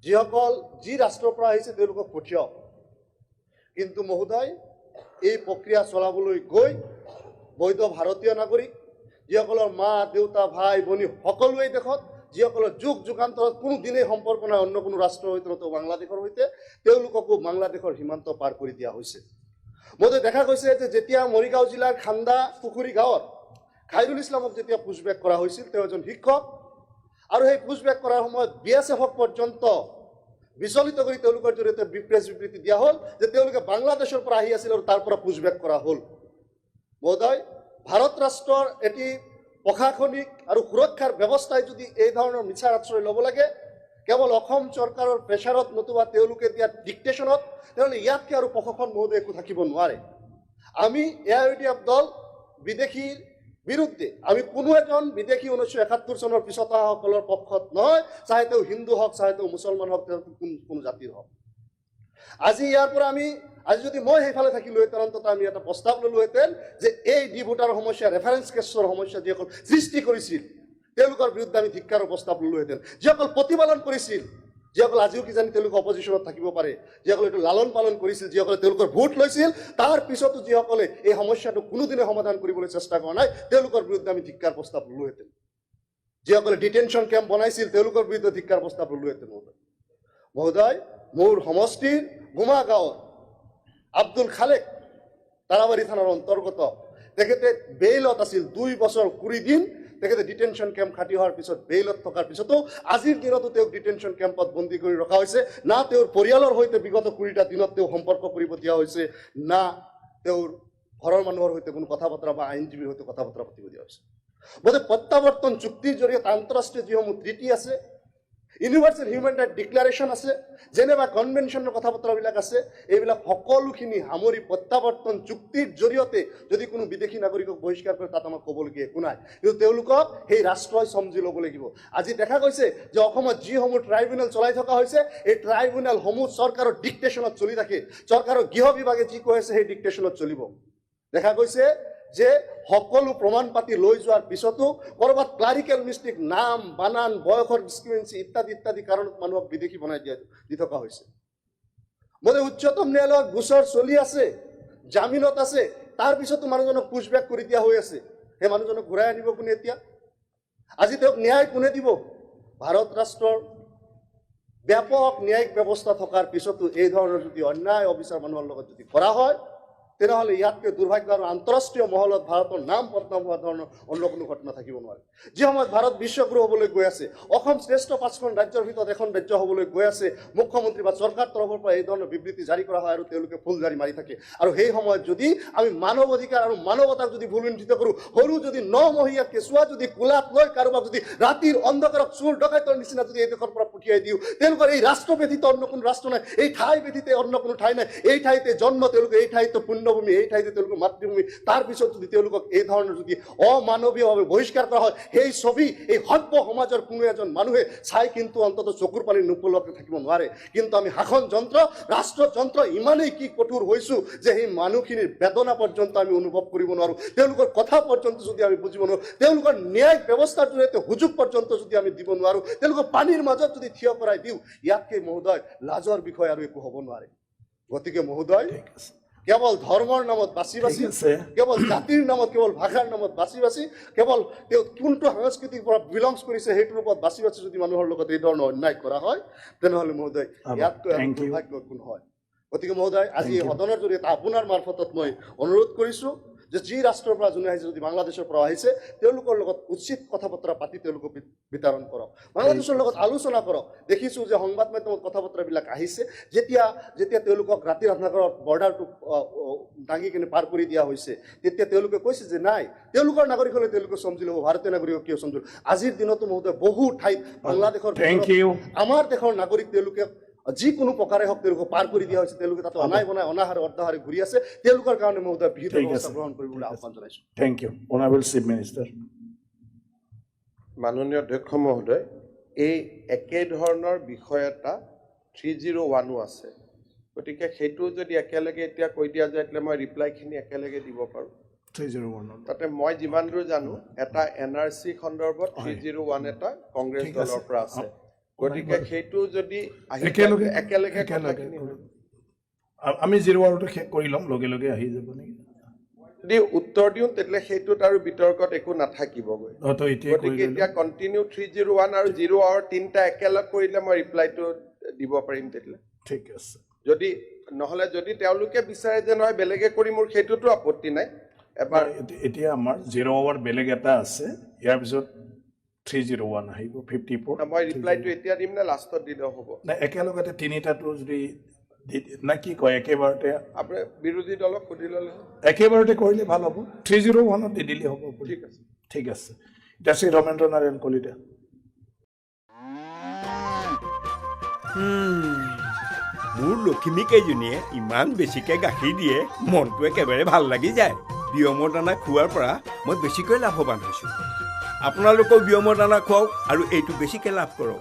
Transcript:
যিসকল যি ৰাষ্ট্ৰৰ পৰা আহিছে তেওঁলোকক পঠিয়াওক। কিন্তু মহোদয়, এই প্ৰক্ৰিয়া চলাবলৈ গৈ বৈধ ভাৰতীয় নাগৰিক, যিসকলৰ মা দেউতা ভাই ভনী সকলোৱে দেশত, যিসকলৰ যুগ যুগান্তৰত কোনো দিনেই সম্পৰ্ক নাই অন্য কোনো ৰাষ্ট্ৰৰ সৈতে নতুবা বাংলাদেশৰ সৈতে, তেওঁলোককো বাংলাদেশৰ সীমান্ত পাৰ কৰি দিয়া হৈছে। মহোদয়, দেখা গৈছে যে যেতিয়া মৰিগাঁও জিলাৰ খান্দা পুখুৰী গাঁৱত খাইৰুল ইছলামক যেতিয়া পুছবেক কৰা হৈছিল, তেওঁ এজন শিক্ষক, আৰু সেই পুছবেক কৰাৰ সময়ত BSF পৰ্যন্ত বিচলিত কৰি তেওঁলোকৰ জৰিয়তে প্ৰেছ বিবৃতি দিয়া হ'ল যে তেওঁলোকে বাংলাদেশৰ পৰা আহি আছিল আৰু তাৰ পৰা পুছবেক কৰা হ'ল। মহোদয়, ভাৰত ৰাষ্ট্ৰৰ এটি প্ৰশাসনিক আৰু সুৰক্ষাৰ ব্যৱস্থাই যদি এই ধৰণৰ মিছাৰ আশ্ৰয় ল'ব লাগে কেৱল অসম চৰকাৰৰ প্ৰেছাৰত নতুবা তেওঁলোকে দিয়া ডিক্টেশ্যনত, তেনেহ'লে ইয়াতকৈ আৰু প্ৰশাসন মহোদয় একো থাকিব নোৱাৰে। আমি AIUDF দল বিদেশীৰ বিৰুদ্ধে, আমি কোনো এজন বিদেশী 1971 চনৰ পিছত অহাসকলৰ পক্ষত নহয়, চাহে তেওঁ হিন্দু হওক, চাহে তেওঁ মুছলমান হওক, তেওঁ কোনো জাতিৰ হওক। আজি ইয়াৰ পৰা আজি যদি মই সেইফালে থাকিলোহেঁতেন, অন্তত আমি এটা প্ৰস্তাৱ ল'লোহেঁতেন যে এই ডি ভোটাৰ সমস্যা, ৰেফাৰেঞ্চ কেছৰ সমস্যা যিসকল সৃষ্টি কৰিছিল তেওঁলোকৰ বিৰুদ্ধে আমি ধিক্কাৰৰ প্ৰস্তাৱ ল'লোহেঁতেন। যিসকল প্ৰতিপালন কৰিছিল, যিসকল আজিও কিজানি তেওঁলোকে অপজিশ্যনত থাকিব পাৰে, যিসকলে এইটো লালন পালন কৰিছিল, যিসকলে তেওঁলোকৰ ভোট লৈছিল, তাৰ পিছতো যিসকলে এই সমস্যাটো কোনোদিনে সমাধান কৰিবলৈ চেষ্টা কৰা নাই, তেওঁলোকৰ বিৰুদ্ধে আমি ধিক্কাৰ প্ৰস্তাৱ ল'লোহেঁতেন। যিসকলে ডিটেনশ্যন কেম্প বনাইছিল তেওঁলোকৰ বিৰুদ্ধে ধিক্কাৰ প্ৰস্তাৱ ল'লোহেঁতেন। মহোদয়, মোৰ সমষ্টিৰ গুমা গাঁৱৰ আব্দুল খালেক তাৰাবাৰী থানাৰ অন্তৰ্গত, তেখেতে বেইলত আছিল 2 বছৰ 20 দিন। তেখেতে ডিটেনশ্যন কেম্প খাটি হোৱাৰ পিছত বেইলত থকাৰ পিছতো আজিৰ দিনতো তেওঁক ডিটেনশ্যন কেম্পত বন্দী কৰি ৰখা হৈছে। না তেওঁৰ পৰিয়ালৰ সৈতে বিগত 20টা দিনত তেওঁ সম্পৰ্ক কৰিব দিয়া হৈছে, না তেওঁৰ ঘৰৰ মানুহৰ সৈতে কোনো কথা বতৰা বা আইনজীৱীৰ সৈতে কথা বতৰা পাতিব দিয়া হৈছে। বোধহয় প্ৰত্যাৱৰ্তন চুক্তিৰ জৰিয়তে আন্তঃৰাষ্ট্ৰীয় যিসমূহ ট্ৰিটি আছে, ইউনিভাৰ্চেল হিউমেন ৰাইট ডিক্লাৰেশ্যন আছে, জেনেভা কনভেনশ্যনৰ কথা বতৰাবিলাক আছে, এইবিলাক সকলোখিনি সামৰি প্ৰত্যাৱৰ্তন চুক্তিৰ জৰিয়তে যদি কোনো বিদেশী নাগৰিকক বহিষ্কাৰ কৰে তাত আমাক ক'বলগীয়া একো নাই। কিন্তু তেওঁলোকক সেই ৰাষ্ট্ৰই সমজি ল'ব লাগিব। আজি দেখা গৈছে যে অসমত যিসমূহ ট্ৰাইব্যুনেল চলাই থকা হৈছে, এই ট্ৰাইব্যুনেলসমূহ চৰকাৰৰ ডিক্টেশ্যনত চলি থাকে। চৰকাৰৰ গৃহ বিভাগে যি কৈ আছে সেই ডিক্টেশ্যনত চলিব। দেখা গৈছে যে সকলো প্ৰমাণ পাতি লৈ যোৱাৰ পিছতো ক'ৰবাত ক্লাৰিকেল মিষ্টেক, নাম বানান, বয়সৰ ডিছক্ৰিপেঞ্চি ইত্যাদি ইত্যাদি কাৰণত মানুহক বিদেশী বনাই দি থকা হৈছে। বোধহয় উচ্চতম ন্যায়ালয়ৰ গোচৰ চলি আছে, জামিনত আছে, তাৰ পিছতো মানুহজনক পুছবেক কৰি দিয়া হৈ আছে। সেই মানুহজনক ঘূৰাই আনিব কোনে এতিয়া? আজি তেওঁক ন্যায় কোনে দিব? ভাৰত ৰাষ্ট্ৰৰ ব্যাপক ন্যায়িক ব্যৱস্থা থকাৰ পিছতো এই ধৰণৰ যদি অন্যায় অবিচাৰ মানুহৰ লগত যদি কৰা হয়, তেনেহ'লে ইয়াতকৈ দুৰ্ভাগ্য আৰু আন্তঃৰাষ্ট্ৰীয় মহলত ভাৰতৰ নাম বদনাম হোৱা ধৰণৰ অন্য কোনো ঘটনা থাকিব নোৱাৰে। যি সময়ত ভাৰত বিশ্বগুৰু হ'বলৈ গৈ আছে, অসম শ্ৰেষ্ঠ 5খন ৰাজ্যৰ ভিতৰত এখন ৰাজ্য হ'বলৈ গৈ আছে, মুখ্যমন্ত্ৰী বা চৰকাৰ তৰফৰ পৰা এই ধৰণৰ বিবৃতি জাৰি কৰা হয় আৰু তেওঁলোকে ফুলজাৰি মাৰি থাকে। আৰু সেই সময়ত যদি আমি মানৱ অধিকাৰ আৰু মানৱতাক যদি ভুলুণ্ঠিত কৰোঁ, সৰু যদি 9 মহীয়া কেঁচুৱা যদি কোলাত লৈ কাৰোবাক যদি ৰাতিৰ অন্ধকাৰত চোৰ ডকাইতৰ নিচিনা যদি এই দেশৰ পৰা পঠিয়াই দিওঁ, তেওঁলোকৰ এই ৰাষ্ট্ৰ ব্যতীত অন্য কোনো ৰাষ্ট্ৰ নাই, এই ঠাই ব্যতীত অন্য কোনো ঠাই নাই, এই ঠাইতে জন্ম তেওঁলোকে, এই ঠাইতে পুণ্যভূমি, এই ঠাইতে তেওঁলোকৰ মাতৃভূমি, তাৰ পিছত যদি তেওঁলোকক এই ধৰণৰ যদি অমানৱীয়ভাৱে বহিষ্কাৰ কৰা হয়, সেই ছবি এই সভ্য সমাজৰ কোনো এজন মানুহে চাই কিন্তু অন্তত চকুৰ পানী নোপোৱাকৈ থাকিব নোৱাৰে। কিন্তু আমি শাসন যন্ত্ৰ, ৰাষ্ট্ৰযন্ত্ৰ ইমানেই কি কঠোৰ হৈছোঁ যে সেই মানুহখিনিৰ বেদনা পৰ্যন্ত আমি অনুভৱ কৰিব নোৱাৰোঁ, তেওঁলোকৰ কথা পৰ্যন্ত যদি আমি বুজিব নোৱাৰোঁ, তেওঁলোকৰ ন্যায়িক ব্যৱস্থাৰ জৰিয়তে সুযোগ পৰ্যন্ত যদি আমি দিব নোৱাৰোঁ, তেওঁলোকক পানীৰ মাজত যদি থিয় কৰাই দিওঁ, ইয়াতকৈ মহোদয় লাজৰ বিষয় আৰু একো হ'ব নোৱাৰে। গতিকে মহোদয়, কেৱল ধৰ্মৰ নামত বাছি বাছি, কেৱল জাতিৰ নামত, কেৱল ভাষাৰ নামত বাছি বাছি, কেৱল তেওঁ কোনটো সাংস্কৃতিক পৰা বিলংছ কৰিছে সেইটোৰ ওপৰত বাছি বাছি যদি মানুহৰ লগত এই ধৰণৰ অন্যায় কৰা হয়, তেনেহ'লে মহোদয় ইয়াতকৈ দুৰ্ভাগ্য কোন হয়। গতিকে মহোদয়, আজি এই সদনৰ জৰিয়তে আপোনাৰ মাৰফতত মই অনুৰোধ কৰিছোঁ যে যি ৰাষ্ট্ৰৰ পৰা যোনে আহিছে, যদি বাংলাদেশৰ পৰা আহিছে, তেওঁলোকৰ লগত উচিত কথা বতৰা পাতি তেওঁলোকক বিতৰণ কৰক, বাংলাদেশৰ লগত আলোচনা কৰক। দেখিছোঁ যে সংবাদ মাধ্যমত কথা বতৰাবিলাক আহিছে, যেতিয়া তেওঁলোকক ৰাতিৰ অন্ধকাৰত বৰ্ডাৰটো দাঙি কিনে পাৰ কৰি দিয়া হৈছে, তেতিয়া তেওঁলোকে কৈছে যে নাই, তেওঁলোকৰ নাগৰিক হ'লে তেওঁলোকে সমজি ল'ব, ভাৰতীয় নাগৰিকক কিয় সমজিব। আজিৰ দিনতো মহোদয় বহু ঠাইত বাংলাদেশৰ আমাৰ দেশৰ নাগৰিক তেওঁলোকে যিকোনো প্ৰকাৰে হওক তেওঁলোকক পাৰ কৰি দিয়া হৈছে, তেওঁলোকে তাতে অনাই বনাই অনাহাৰে অৰ্ধাহাৰে ঘূৰি আছে। তেওঁলোকৰ কাৰণে মহোদয় বিহিত ব্যৱস্থা গ্ৰহণ কৰিবলৈ আহ্বান জনাইছোঁ। Thank you, honourable chief minister. মাননীয় অধ্যক্ষ মহোদয়, এই একেধৰণৰ বিষয় এটা 301 আছে, গতিকে সেইটো যদি একেলগে এতিয়া কৈ দিয়া যায়, তেতিয়া মই ৰিপ্লাইখিনি একেলগে দিব পাৰোঁ। 301 তাতে মই যিমান দূৰ জানো, এটা NRC সন্দৰ্ভত 301 এটা কংগ্ৰেছ দলৰ পৰা আছে, গতিকে সেইটো যদি আহি একেলগে একেলগে একেলগে কথাখিনি হয়। আমি 0 আৱাৰটো শেষ কৰি ল'ম লগে লগে আহি যাব নেকি যদি উত্তৰ দিওঁ তেতিয়াহ'লে সেইটোত আৰু বিতৰ্কত একো নাথাকিবগৈ তো এতিয়াই কৰি গতিকে ল'লো। এতিয়া কণ্টিনিউ 301 আৰু 0 আৱাৰ তিনিটা একেলগ কৰিলে মই ৰিপ্লাইটো দিব পাৰিম তেতিয়াহ'লে ঠিক আছে যদি নহ'লে যদি তেওঁলোকে বিচাৰে যে নহয় বেলেগে কৰি মোৰ সেইটোতো আপত্তি নাই এবাৰ এতিয়া আমাৰ 0 আৱাৰ বেলেগ এটা আছে ইয়াৰ পিছত 301 আহিব 54 মই ৰিপ্লাইটো এতিয়া দিম নে লাষ্টত দিলেও হ'ব না একেলগতে তিনিটাটো যদি না কি কয় একেবাৰতে আপুনি বিৰোধী দলক সুধি ল'লে একেবাৰতে কৰিলে ভাল হ'ব 301 দি দিলে হ'ব ঠিক আছে ঠিক আছে এতিয়া শ্ৰী ৰমেন্দ্ৰ নাৰায়ণ কলিতা মোৰ লখিমীকেইজনীয়ে ইমান বেছিকৈ গাখীৰ দিয়ে মনটো একেবাৰে ভাল লাগি যায় বিয়মৰ দানা খোৱাৰ পৰা মই বেছিকৈ লাভৱান হৈছোঁ আপোনালোকেও বিয়মৰ দানা খুৱাওক আৰু এইটো বেছিকৈ লাভ কৰক